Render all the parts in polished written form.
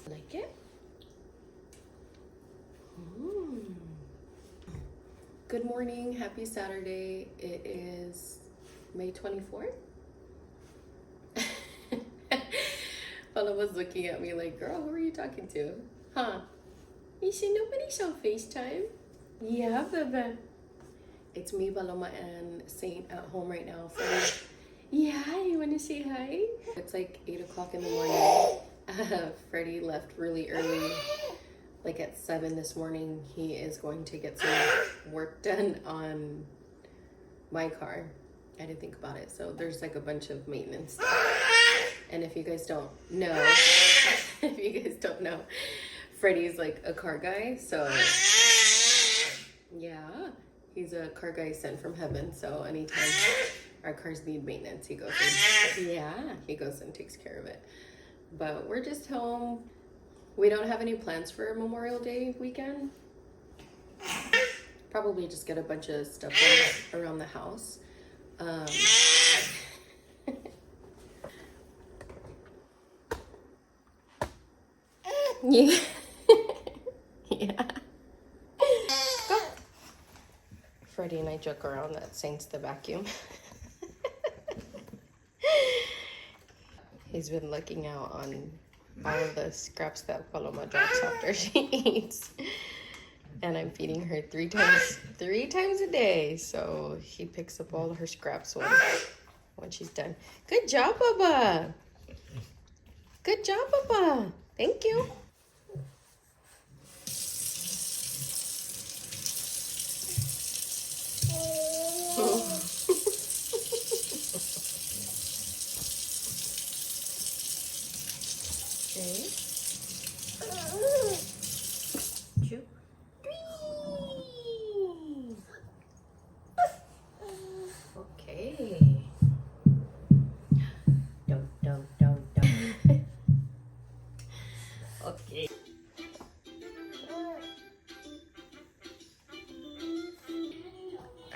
Like it? Good morning, happy Saturday. It is May 24th. Paula was looking at me like, girl, who are you talking to? Huh? You see nobody's on FaceTime? Yeah, baby. It's me, Paloma, and Saint at home right now. Freddie. Yeah, you want to say hi? It's like 8 o'clock in the morning. Freddie left really early, like at 7 this morning. He is going to get some work done on my car. I didn't think about it. So there's like a bunch of maintenance stuff. And if you guys don't know, Freddie's like a car guy. So yeah, he's a car guy sent from heaven. So anytime our cars need maintenance, he goes and takes care of it. But we're just home. We don't have any plans for Memorial Day weekend. Probably just get a bunch of stuff done around the house. Yeah. Yeah. Go. Freddie and I joke around that Saint's the vacuum. He's been looking out on all of the scraps that Paloma drops after she eats. And I'm feeding her three times a day. So he picks up all her scraps when she's done. Good job, Bubba. Good job, Bubba. Thank you. Okay. 2, 3. Okay. Don't. Okay.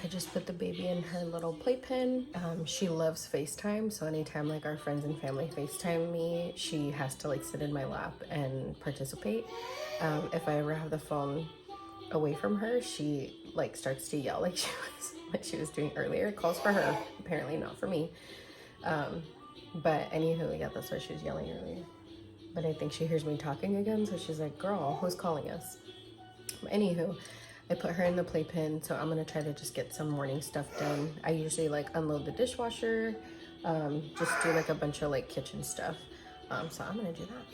I just put the baby in her little playpen. She loves FaceTime, so anytime like our friends and family FaceTime me, she has to like sit in my lap and participate. If I ever have the phone away from her, she like starts to yell like she was doing earlier. It calls for her, apparently not for me. But anywho, yeah, that's why she was yelling earlier. But I think she hears me talking again, so she's like, girl, who's calling us? But anywho, I put her in the playpen, so I'm gonna try to just get some morning stuff done. I usually like unload the dishwasher, just do like a bunch of like kitchen stuff. So I'm gonna do that.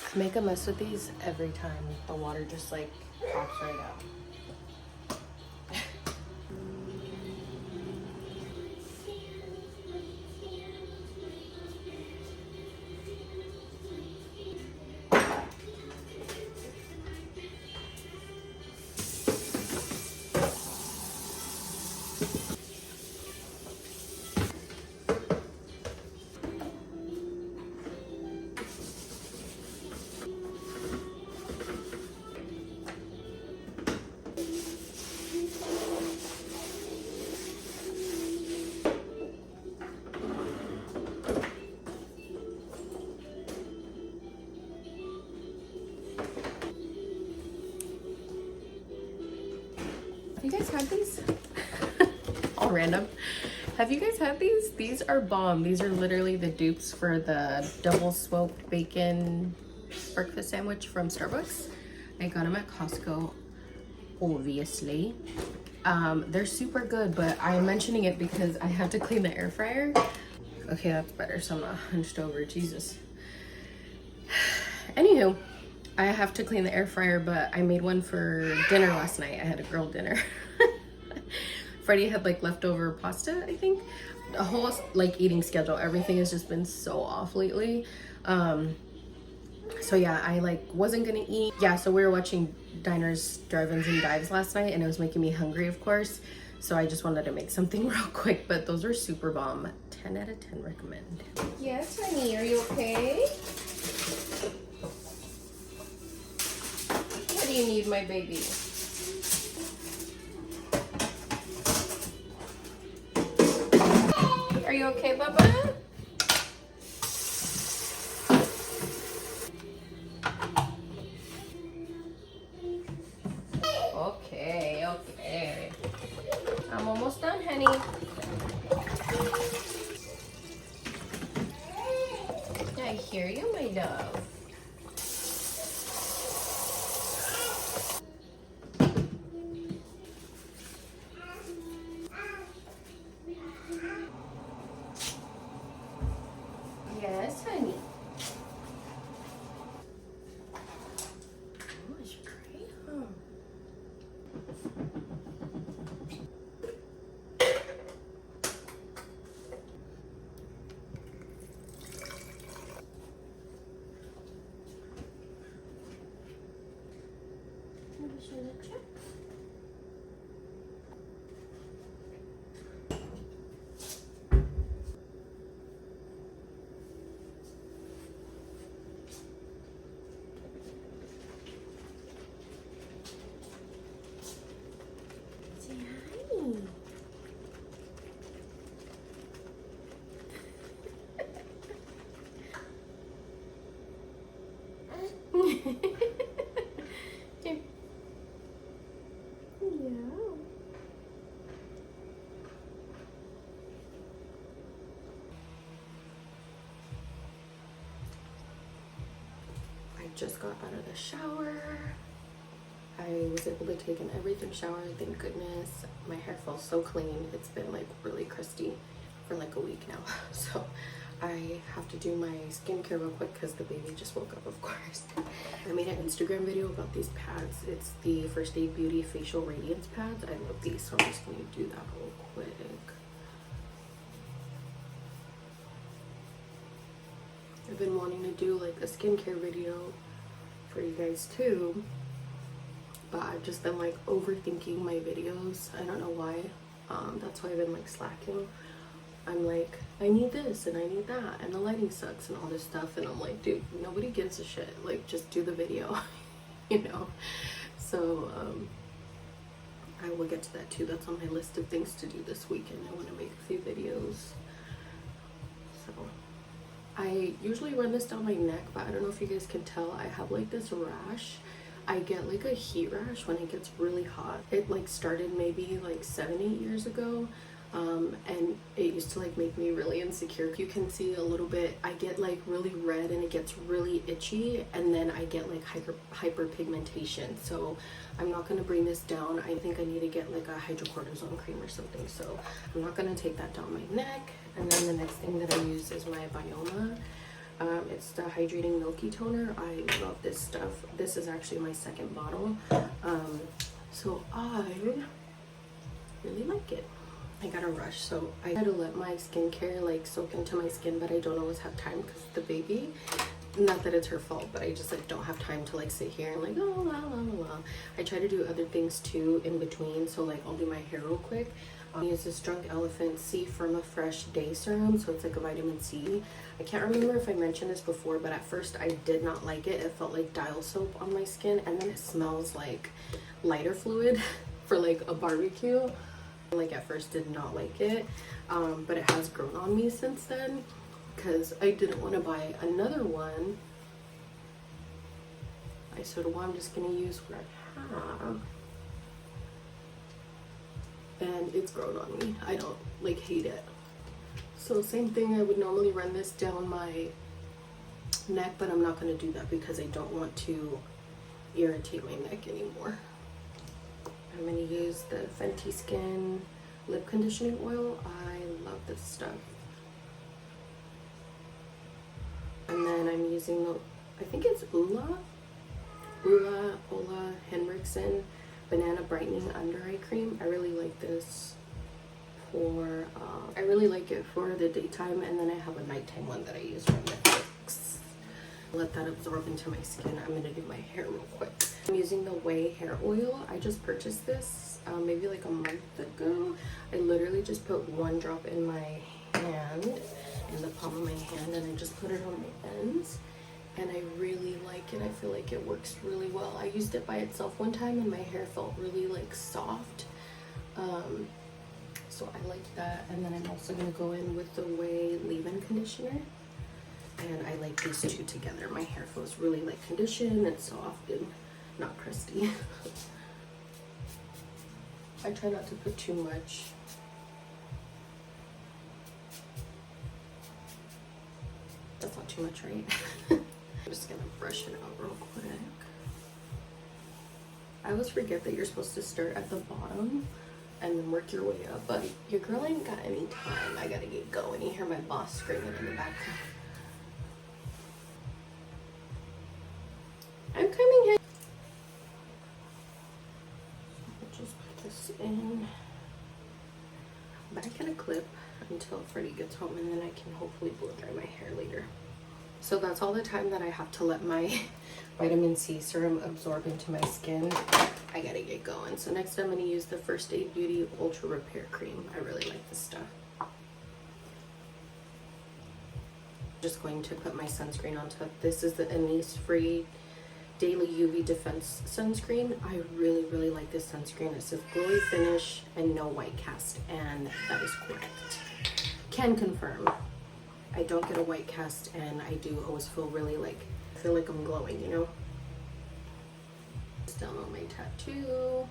I make a mess with these every time. The water just like pops right out. Have you guys had these? All random. Have you guys had these? These are bomb. These are literally the dupes for the double smoked bacon breakfast sandwich from Starbucks. I got them at Costco, obviously. They're super good, but I'm mentioning it because I have to clean the air fryer. Okay, that's better, so I'm not hunched over. Jesus. Anywho, I have to clean the air fryer, but I made one for dinner last night. I had a girl dinner. Friday had like leftover pasta, I think. A whole like eating schedule. Everything has just been so off lately. So yeah, I like wasn't gonna eat. Yeah, so we were watching Diners, Drive-Ins, and Dives last night, and it was making me hungry, of course. So I just wanted to make something real quick, but those are super bomb. 10 out of 10 recommend. Yes, honey, are you okay? What do you need, my baby? Are you okay, Bubba? Okay, okay. I'm almost done, honey. I hear you, my love. Yes, honey. Oh, it's great, huh? I just got out of the shower. I was able to take an everything shower, thank goodness. My hair feels so clean. It's been like really crusty for like a week now. So I have to do my skincare real quick because the baby just woke up, of course. I made an Instagram video about these pads. It's the First Aid Beauty Facial Radiance pads. I love these, so I'm just going to do that real quick. I've been wanting to do like a skincare video for you guys too, but I've just been like overthinking my videos. I don't know why. That's why I've been like slacking. I'm like, I need this and I need that and the lighting sucks and all this stuff, and I'm like, dude, nobody gives a shit. Like, just do the video. You know. So I will get to that too. That's on my list of things to do this weekend. I want to make a few videos. So I usually run this down my neck, but I don't know if you guys can tell, I have like this rash. I get like a heat rash when it gets really hot. It like started maybe like 7-8 years ago, and it used to like make me really insecure. You can see a little bit, I get like really red and it gets really itchy, and then I get like hyperpigmentation. So I'm not going to bring this down. I think I need to get like a hydrocortisone cream or something, so I'm not going to take that down my neck. And then the next thing that I use is my Bioma. It's the hydrating milky toner. I love this stuff. This is actually my second bottle, so I really like it. I got a rush, so I had to let my skincare like soak into my skin, but I don't always have time because the baby, not that it's her fault, but I just like don't have time to like sit here and like oh la la la la. I try to do other things too in between, so like I'll do my hair real quick. I use this Drunk Elephant C Firma Fresh Day Serum, so it's like a vitamin C. I can't remember if I mentioned this before, but at first I did not like it. It felt like dial soap on my skin, and then it smells like lighter fluid for like a barbecue. Like at first did not like it, but it has grown on me since then because I didn't want to buy another one. I said, well, I'm just gonna use what I have, and it's grown on me. I don't like hate it. So same thing, I would normally run this down my neck, but I'm not going to do that because I don't want to irritate my neck anymore. I'm going to use the Fenty Skin lip conditioning oil. I love this stuff. And then I'm using the, I think it's Ola Henriksen Banana Brightening Under Eye Cream. I really like this. for, I really like it for the daytime, and then I have a nighttime one that I use for Netflix. Let that absorb into my skin. I'm gonna do my hair real quick. I'm using the Whit hair oil. I just purchased this maybe like a month ago. I literally just put 1 drop in my hand, in the palm of my hand, and I just put it on my ends. And I really like it. I feel like it works really well. I used it by itself one time and my hair felt really like soft. So I like that. And then I'm also gonna go in with the Whit leave-in conditioner. And I like these two together. My hair feels really like conditioned and soft and not crusty. I try not to put too much. That's not too much, right? I'm just gonna brush it out real quick. I always forget that you're supposed to start at the bottom and then work your way up, but your girl ain't got any time. I gotta get going. You hear my boss screaming in the background. I'm coming here. I'll just put this in back in a clip until Freddie gets home, and then I can hopefully blow dry my hair later. So that's all the time that I have to let my vitamin C serum absorb into my skin. I gotta get going. So next I'm gonna use the First Aid Beauty Ultra Repair Cream. I really like this stuff. Just going to put my sunscreen on top. This is the Innisfree Daily UV Defense Sunscreen. I really, really like this sunscreen. It says glowy finish and no white cast, and that is correct. Can confirm. I don't get a white cast, and I do always feel really like, I feel like I'm glowing, you know? Down on my tattoo,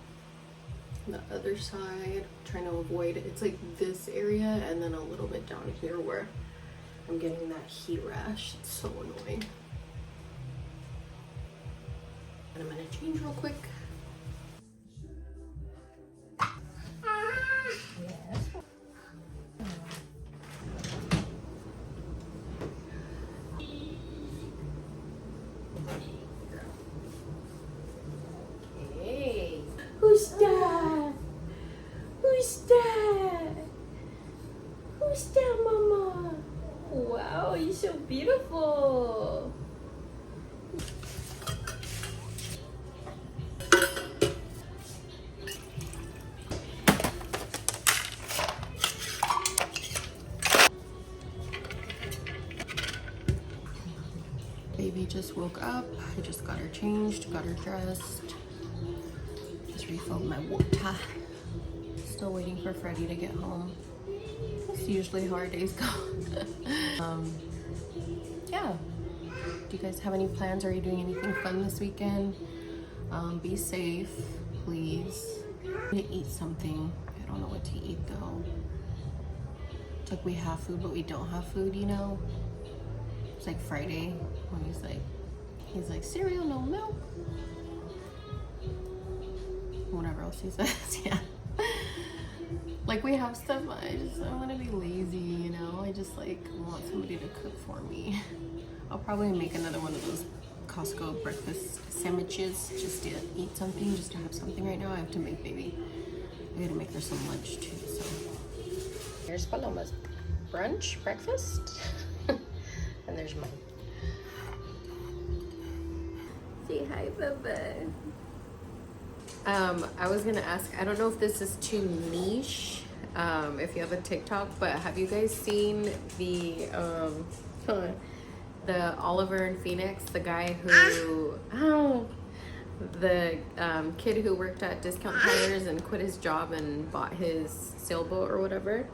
the other side, trying to avoid, it's like this area and then a little bit down here where I'm getting that heat rash. It's so annoying. And I'm gonna change real quick. Who's that? Who's that? Who's that, Mama? Wow, you're so beautiful. Baby just woke up. I just got her changed, got her dressed. Just refilled my water. Still waiting for Freddie to get home. That's usually how our days go. Yeah. Do you guys have any plans? Are you doing anything fun this weekend? Be safe, please. I'm gonna eat something. I don't know what to eat though. It's like we have food, but we don't have food, you know? It's like Friday when he's like cereal, no milk. Whatever else he says, yeah. Like we have stuff, I want to be lazy, you know? I just like want somebody to cook for me. I'll probably make another one of those Costco breakfast sandwiches just to eat something, just to have something right now. I have to make baby. I gotta make her some lunch too, so. Here's Paloma's brunch, breakfast. And there's mine. Say hi, Bubba. I was gonna ask, I don't know if this is too niche, if you have a TikTok, but have you guys seen the Oliver and Phoenix, the guy who, the kid who worked at Discount Tires and quit his job and bought his sailboat or whatever?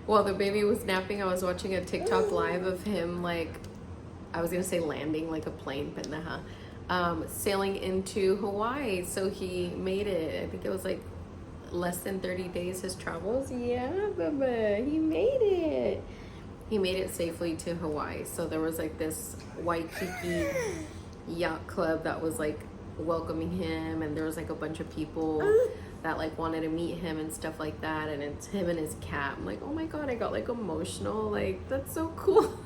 While the baby was napping, I was watching a TikTok live of him, like, I was gonna say landing like a plane, but nah, sailing into Hawaii. So he made it. I think it was like less than 30 days his travels. Yeah, Bubba, he made it. He made it safely to Hawaii. So there was like this Waikiki yacht club that was like welcoming him, and there was like a bunch of people that like wanted to meet him and stuff like that, and it's him and his cat. I'm like, oh my god, I got like emotional. Like, that's so cool.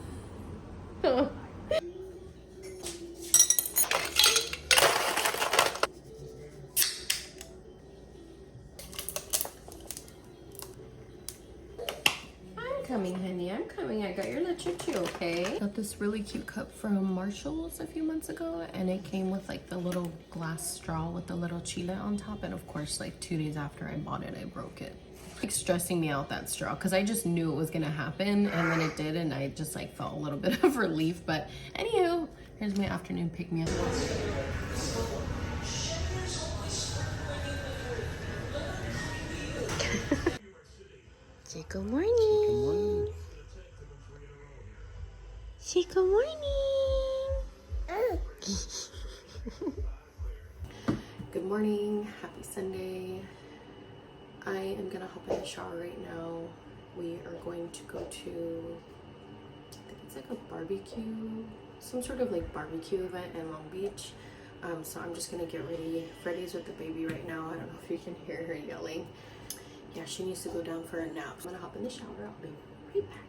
got your little choo-choo, okay? Got this really cute cup from Marshall's a few months ago, and it came with like the little glass straw with the little chile on top, and of course like 2 days after I bought it, I broke it. Like stressing me out, that straw, because I just knew it was gonna happen, and then it did, and I just like felt a little bit of relief. But anywho, here's my afternoon pick-me-up. Say good morning. Good morning. Say good morning. Good morning. Happy Sunday. I am gonna hop in the shower right now. We are going to go to, I think it's like a barbecue, some sort of like barbecue event in Long Beach. So I'm just gonna get ready. Freddie's with the baby right now. I don't know if you can hear her yelling. Yeah, she needs to go down for a nap. I'm gonna hop in the shower. I'll be right back.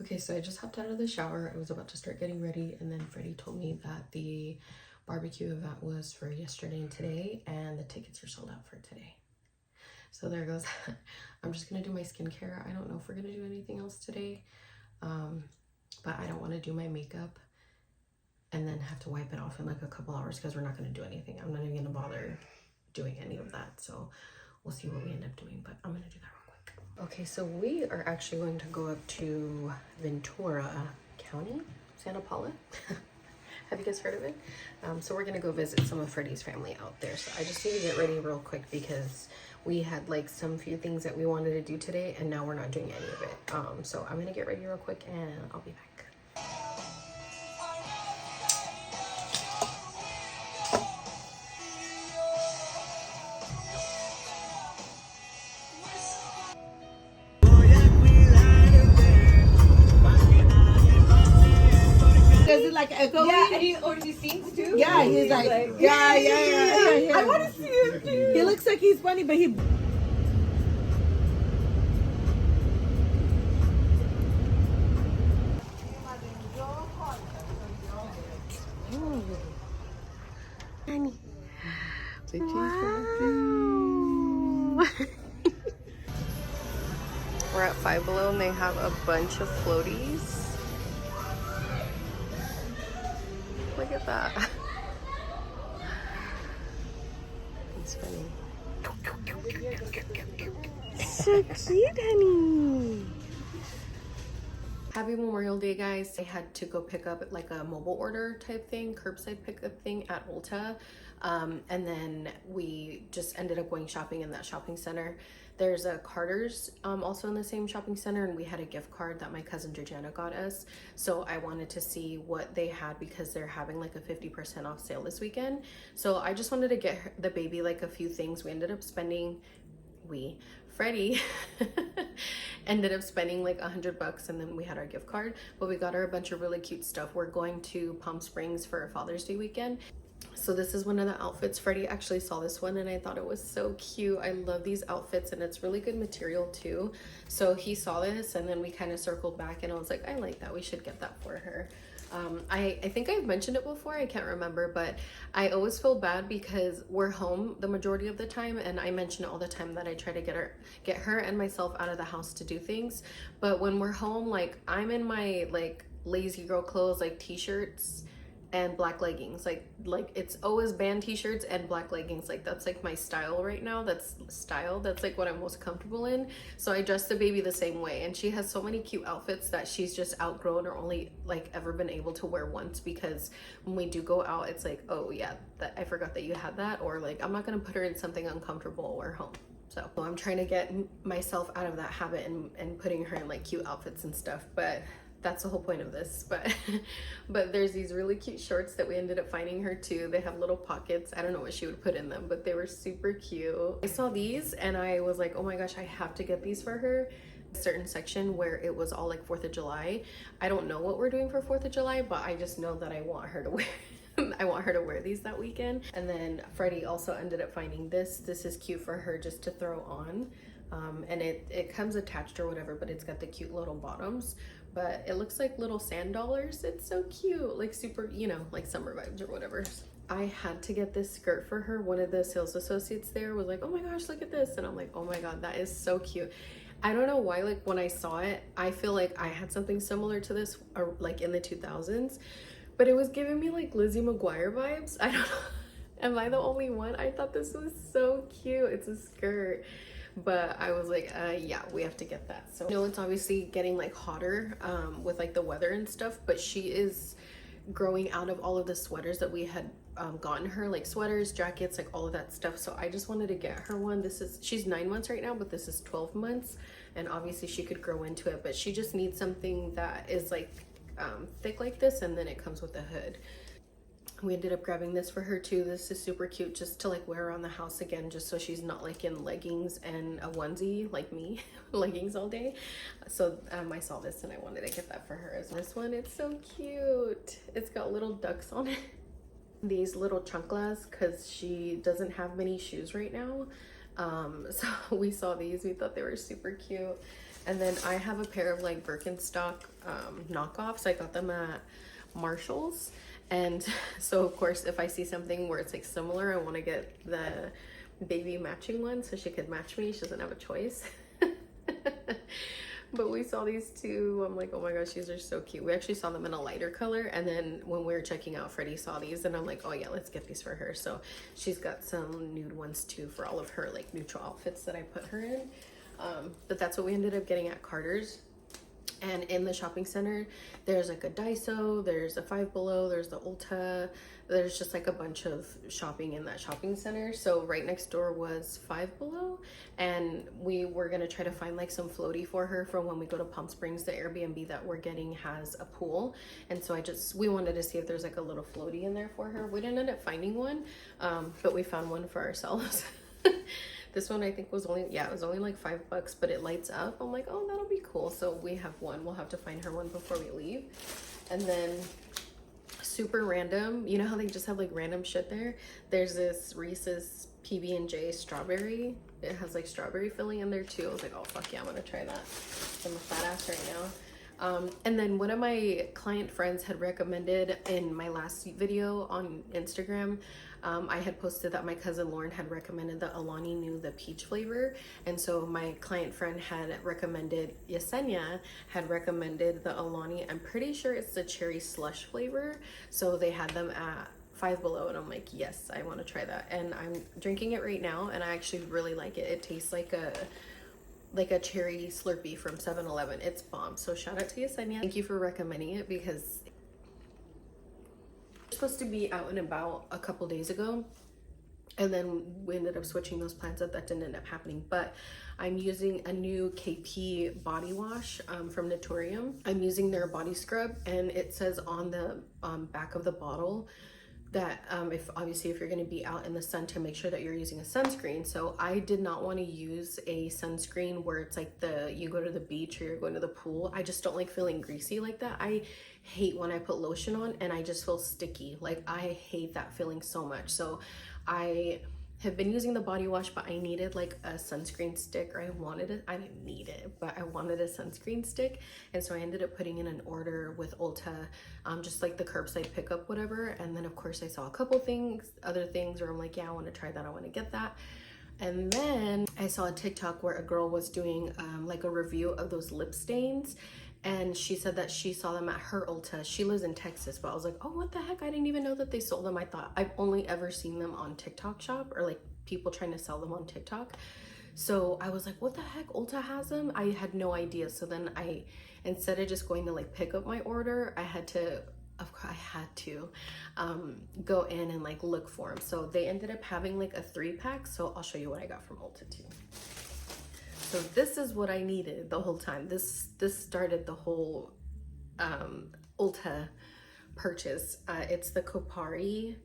Okay, so I just hopped out of the shower. I was about to start getting ready, and then Freddie told me that the barbecue event was for yesterday and today, and the tickets are sold out for today. So there goes. I'm just gonna do my skincare. I don't know if we're gonna do anything else today, but I don't want to do my makeup and then have to wipe it off in like a couple hours because we're not gonna do anything. I'm not even gonna bother doing any of that. So we'll see what we end up doing, but I'm gonna do that real quick. Okay, so we are actually going to go up to Ventura County, Santa Paula. Have you guys heard of it? So we're gonna go visit some of Freddie's family out there. So I just need to get ready real quick because we had like some few things that we wanted to do today, and now we're not doing any of it. So I'm gonna get ready real quick and I'll be back. Does it like echo? Yeah, and he sings too? Yeah, he's like yeah. I want to see him too. He looks like he's funny, but he... Honey. Say cheese. We're at Five Below and they have a bunch of floaties. Look at that. It's funny. So cute, honey. Happy Memorial Day, guys. I had to go pick up like a mobile order type thing, curbside pickup thing at Ulta. And then we just ended up going shopping in that shopping center. There's a Carter's also in the same shopping center, and we had a gift card that my cousin Georgiana got us. So I wanted to see what they had because they're having like a 50% off sale this weekend. So I just wanted to get the baby like a few things. We ended up spending, Freddie ended up spending like $100, and then we had our gift card, but we got her a bunch of really cute stuff. We're going to Palm Springs for Father's Day weekend. So this is one of the outfits. Freddie actually saw this one and I thought it was so cute. I love these outfits and it's really good material too. So he saw this and then we kind of circled back and I was like, I like that. We should get that for her. I think I've mentioned it before, I can't remember, but I always feel bad because we're home the majority of the time, and I mention it all the time that I try to get her and myself out of the house to do things. But when we're home, like I'm in my like lazy girl clothes, like t-shirts and black leggings, like it's always band t-shirts and black leggings. Like that's like my style right now. That's like what I'm most comfortable in. So I dress the baby the same way, and she has so many cute outfits that she's just outgrown or only like ever been able to wear once, because when we do go out it's like, oh yeah, that I forgot that you had that, or like I'm not gonna put her in something uncomfortable while we're home. So I'm trying to get myself out of that habit and putting her in like cute outfits and stuff, but that's the whole point of this. But there's these really cute shorts that we ended up finding her too. They have little pockets. I don't know what she would put in them, but they were super cute. I saw these and I was like, oh my gosh, I have to get these for her. A certain section where it was all like 4th of July. I don't know what we're doing for 4th of July, but I just know that I want her to wear I want her to wear these that weekend. And then Freddie also ended up finding this. This is cute for her just to throw on. And it comes attached or whatever, but it's got the cute little bottoms. But it looks like little sand dollars. It's so cute, like super, you know, like summer vibes or whatever. I had to get this skirt for her. One of the sales associates there was like, oh my gosh, look at this. And I'm like, oh my God, that is so cute. I don't know why, like when I saw it, I feel like I had something similar to this, or like in the 2000s, but it was giving me like Lizzie McGuire vibes. I don't know. Am I the only one? I thought this was so cute. It's a skirt, but I was like, yeah, we have to get that. So I know it's obviously getting like hotter with like the weather and stuff, but she is growing out of all of the sweaters that we had gotten her, like sweaters, jackets, like all of that stuff. So I just wanted to get her one. She's 9 months right now, but this is 12 months, and obviously she could grow into it, but she just needs something that is like thick like this, and then it comes with a hood. We ended up grabbing this for her too. This is super cute, just to like wear around the house again, just so she's not like in leggings and a onesie like me, leggings all day. So I saw this and I wanted to get that for her. This one, it's so cute. It's got little ducks on it. These little chanclas, because she doesn't have many shoes right now. So we saw these, we thought they were super cute. And then I have a pair of like Birkenstock knockoffs. I got them at Marshall's. And so of course, if I see something where it's like similar, I want to get the baby matching one so she could match me. She doesn't have a choice. But we saw these two. I'm like, oh my gosh, these are so cute. We actually saw them in a lighter color, and then when we were checking out, Freddie saw these and I'm like, oh yeah, let's get these for her. So she's got some nude ones too for all of her like neutral outfits that I put her in. But that's what we ended up getting at Carter's. And in the shopping center, there's like a Daiso, there's a Five Below, there's the Ulta, there's just like a bunch of shopping in that shopping center. So right next door was Five Below, and we were gonna try to find like some floaty for her from when we go to Palm Springs. The Airbnb that we're getting has a pool, and so we wanted to see if there's like a little floaty in there for her. We didn't end up finding one, but we found one for ourselves. This one I think was only, yeah, it was only like $5, but it lights up. I'm like, oh, that'll be cool. So we have one. We'll have to find her one before we leave. And then super random, you know how they just have like random shit there? There's this Reese's PB&J strawberry. It has like strawberry filling in there too. I was like, oh fuck yeah, I'm gonna try that. I'm a fat ass right now. And then one of my client friends had recommended in my last video on Instagram, I had posted that my cousin Lauren had recommended the Alani Nu, the peach flavor. And so my client friend had recommended, Yesenia had recommended the Alani, I'm pretty sure it's the cherry slush flavor. So they had them at Five Below, and I'm like, yes, I want to try that. And I'm drinking it right now, and I actually really like it. It tastes like a cherry Slurpee from 7-Eleven. It's bomb. So shout out to Yesenia. Thank you for recommending it, because we're supposed to be out and about a couple days ago, and then we ended up switching those plans up. That didn't end up happening. But I'm using a new KP body wash from Naturium. I'm using their body scrub, and it says on the back of the bottle that if you're going to be out in the sun, to make sure that you're using a sunscreen. So I did not want to use a sunscreen where it's like you go to the beach or you're going to the pool. I just don't like feeling greasy like that. I hate when I put lotion on and I just feel sticky. Like I hate that feeling so much. So I have been using the body wash, but I needed like a sunscreen stick, or I didn't need it, but I wanted a sunscreen stick. And so I ended up putting in an order with Ulta, just like the curbside pickup, whatever. And then of course I saw a couple other things where I'm like, yeah, I want to try that. I want to get that. And then I saw a TikTok where a girl was doing like a review of those lip stains. And she said that she saw them at her Ulta. She lives in Texas, but I was like, oh, what the heck? I didn't even know that they sold them. I thought I've only ever seen them on TikTok shop, or like people trying to sell them on TikTok. So I was like, what the heck? Ulta has them? I had no idea. So then instead of just going to like pick up my order, I had to go in and like look for them. So they ended up having like a 3-pack. So I'll show you what I got from Ulta too. So this is what I needed the whole time. This started the whole Ulta purchase. It's the Kopari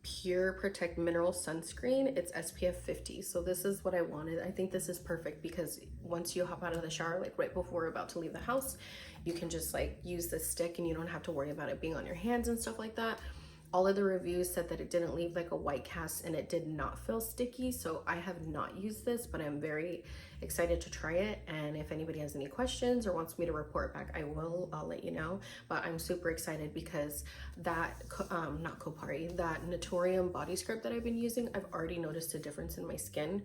Pure Protect Mineral Sunscreen. It's SPF 50. So this is what I wanted. I think this is perfect because once you hop out of the shower, like right before we're about to leave the house, you can just like use this stick and you don't have to worry about it being on your hands and stuff like that. All of the reviews said that it didn't leave like a white cast and it did not feel sticky. So I have not used this, but I'm very excited to try it. And if anybody has any questions or wants me to report back, I'll let you know. But I'm super excited because that, that Naturium body scrub that I've been using, I've already noticed a difference in my skin.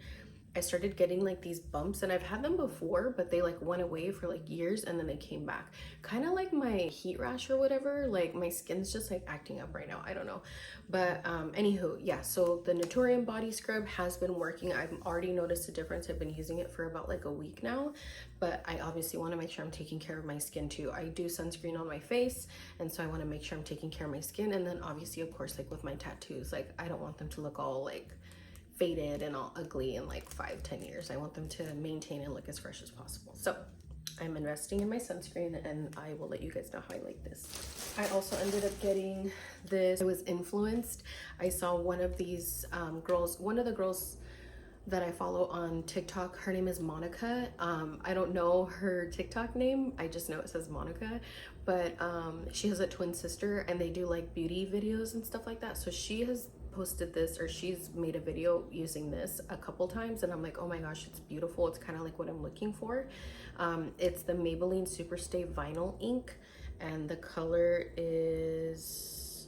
I started getting like these bumps, and I've had them before, but they like went away for like years and then they came back. Kind of like my heat rash or whatever. Like my skin's just like acting up right now. I don't know. But anywho, yeah, so the Naturium body scrub has been working. I've already noticed a difference. I've been using it for about like a week now, but I obviously want to make sure I'm taking care of my skin too. I do sunscreen on my face, and so I want to make sure I'm taking care of my skin. And then obviously, of course, like with my tattoos, like I don't want them to look all like faded and all ugly in like 5-10 years. I want them to maintain and look as fresh as possible. So I'm investing in my sunscreen, and I will let you guys know how I like this. I also ended up getting this. I was influenced. I saw one of these girls, one of the girls that I follow on TikTok, her name is Monica. I don't know her TikTok name, I just know it says Monica, but she has a twin sister and they do like beauty videos and stuff like that. So she has posted this, or she's made a video using this a couple times, and I'm like, oh my gosh, it's beautiful. It's kind of like what I'm looking for. It's the Maybelline Superstay Vinyl Ink, and the color is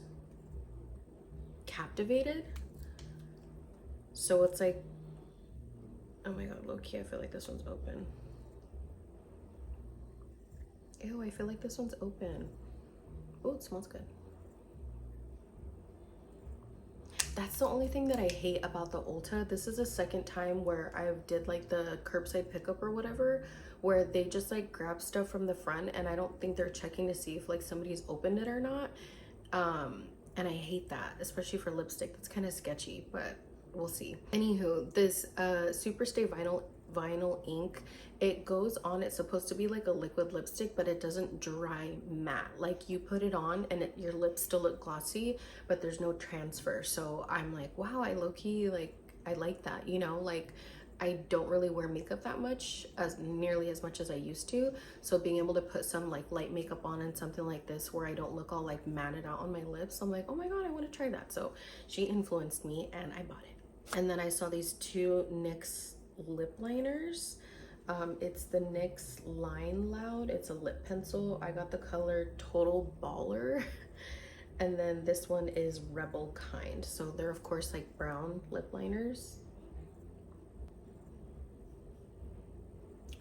Captivated. So it's like, oh my god, low-key, I feel like this one's open. Ew, I feel like this one's open. Oh, it smells good. That's the only thing that I hate about the Ulta. This is the second time where I did like the curbside pickup or whatever, where they just like grab stuff from the front, and I don't think they're checking to see if like somebody's opened it or not. And I hate that, especially for lipstick. That's kind of sketchy, but we'll see. Anywho, this Superstay vinyl ink, it goes on, it's supposed to be like a liquid lipstick, but it doesn't dry matte. Like you put it on and your lips still look glossy, but there's no transfer. So I'm like, wow, I low-key like, I like that, you know, like I don't really wear makeup that much, as nearly as much as I used to. So being able to put some like light makeup on and something like this where I don't look all like matted out on my lips, I'm like, oh my god, I want to try that. So she influenced me and I bought it. And then I saw these two NYX lip liners. It's the NYX Line Loud. It's a lip pencil. I got the color Total Baller. And then this one is Rebel Kind. So they're of course like brown lip liners.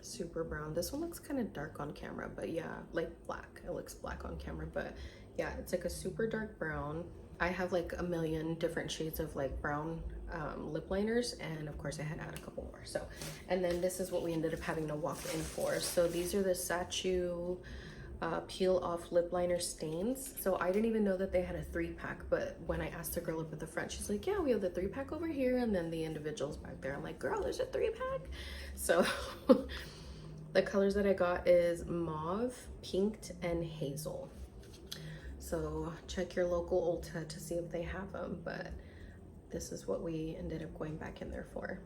Super brown. This one looks kind of dark on camera, but yeah, like black. It looks black on camera, but yeah, it's like a super dark brown. I have like a million different shades of like brown lip liners, and of course I had to add a couple more. So, and then this is what we ended up having to walk in for. So these are the Sachu peel off lip liner stains. So I didn't even know that they had a 3-pack, but when I asked the girl up at the front, she's like, yeah, we have the 3-pack over here and then the individuals back there. I'm like, girl, there's a 3-pack. So the colors that I got is mauve, pinked, and hazel. So check your local Ulta to see if they have them, but this is what we ended up going back in there for.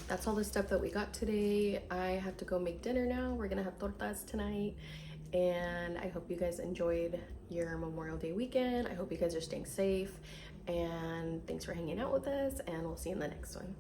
That's all the stuff that we got today. I have to go make dinner now. We're gonna have tortas tonight, and I hope you guys enjoyed your Memorial Day weekend. I hope you guys are staying safe, and thanks for hanging out with us, and we'll see you in the next one.